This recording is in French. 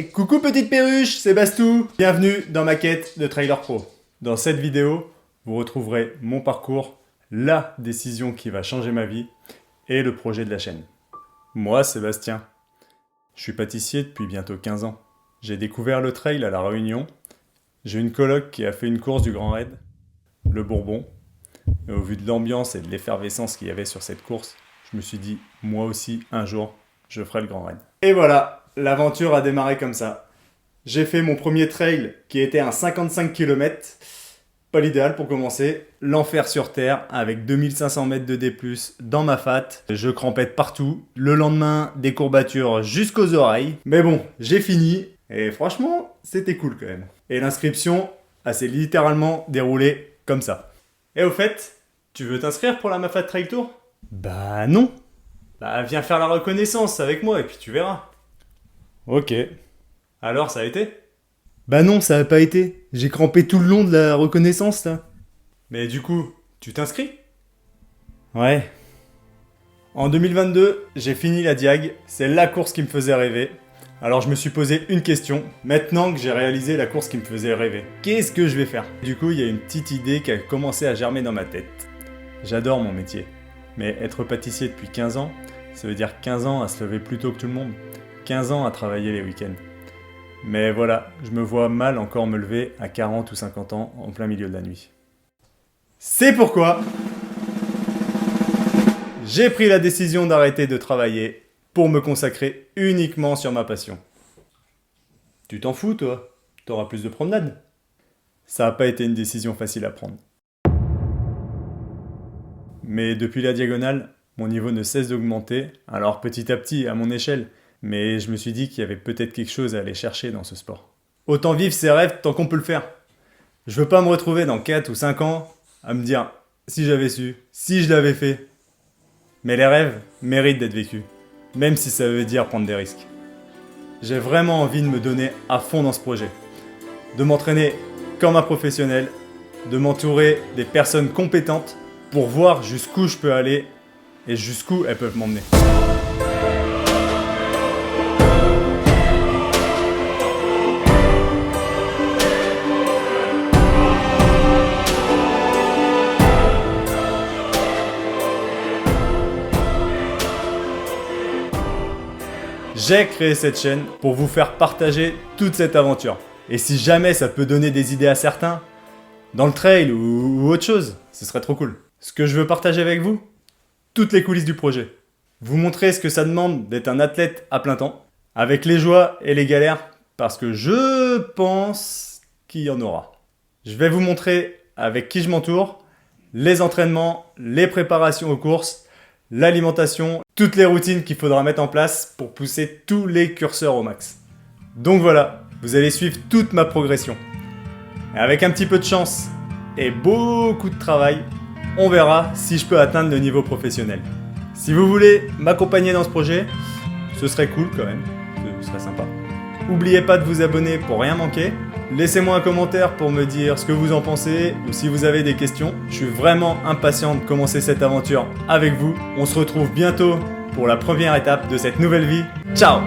Hey, coucou petite perruche, c'est Bastou. Bienvenue dans ma quête de Trailer Pro. Dans cette vidéo, vous retrouverez mon parcours, la décision qui va changer ma vie et le projet de la chaîne. Moi, Sébastien, je suis pâtissier depuis bientôt 15 ans. J'ai découvert le trail à La Réunion. J'ai une coloc qui a fait une course du Grand Raid, le Bourbon. Et au vu de l'ambiance et de l'effervescence qu'il y avait sur cette course, je me suis dit, moi aussi, un jour, je ferai le Grand Raid. Et voilà, l'aventure a démarré comme ça. J'ai fait mon premier trail qui était un 55 km. Pas l'idéal pour commencer. L'enfer sur terre avec 2500 mètres de D+, dans ma fat. Je crampais de partout. Le lendemain, des courbatures jusqu'aux oreilles. Mais bon, j'ai fini. Et franchement, c'était cool quand même. Et l'inscription, elle s'est littéralement déroulée comme ça. Et au fait, tu veux t'inscrire pour la Mafat Trail Tour ? Bah non. Bah viens faire la reconnaissance avec moi et puis tu verras. Ok. Alors, ça a été ? Bah non, ça a pas été. J'ai crampé tout le long de la reconnaissance, là. Mais du coup, tu t'inscris ? Ouais. En 2022, j'ai fini la Diag. C'est la course qui me faisait rêver. Alors je me suis posé une question, maintenant que j'ai réalisé la course qui me faisait rêver. Qu'est-ce que je vais faire ? Du coup, il y a une petite idée qui a commencé à germer dans ma tête. J'adore mon métier. Mais être pâtissier depuis 15 ans, ça veut dire 15 ans à se lever plus tôt que tout le monde. 15 ans à travailler les week-ends. Mais voilà, je me vois mal encore me lever à 40 ou 50 ans en plein milieu de la nuit. C'est pourquoi j'ai pris la décision d'arrêter de travailler pour me consacrer uniquement sur ma passion. Tu t'en fous, toi ? T'auras plus de promenades ? Ça n'a pas été une décision facile à prendre. Mais depuis la diagonale, mon niveau ne cesse d'augmenter, alors petit à petit, à mon échelle, mais je me suis dit qu'il y avait peut-être quelque chose à aller chercher dans ce sport. Autant vivre ses rêves tant qu'on peut le faire. Je veux pas me retrouver dans 4 ou 5 ans à me dire « si j'avais su, si je l'avais fait ». Mais les rêves méritent d'être vécus, même si ça veut dire prendre des risques. J'ai vraiment envie de me donner à fond dans ce projet, de m'entraîner comme un professionnel, de m'entourer des personnes compétentes pour voir jusqu'où je peux aller et jusqu'où elles peuvent m'emmener. J'ai créé cette chaîne pour vous faire partager toute cette aventure. Et si jamais ça peut donner des idées à certains, dans le trail ou autre chose, ce serait trop cool. Ce que je veux partager avec vous, toutes les coulisses du projet. Vous montrer ce que ça demande d'être un athlète à plein temps, avec les joies et les galères, parce que je pense qu'il y en aura. Je vais vous montrer avec qui je m'entoure, les entraînements, les préparations aux courses, l'alimentation, toutes les routines qu'il faudra mettre en place pour pousser tous les curseurs au max. Donc voilà, vous allez suivre toute ma progression. Et avec un petit peu de chance et beaucoup de travail, on verra si je peux atteindre le niveau professionnel. Si vous voulez m'accompagner dans ce projet, ce serait cool quand même, ce serait sympa. N'oubliez pas de vous abonner pour rien manquer. Laissez-moi un commentaire pour me dire ce que vous en pensez ou si vous avez des questions. Je suis vraiment impatient de commencer cette aventure avec vous. On se retrouve bientôt pour la première étape de cette nouvelle vie. Ciao !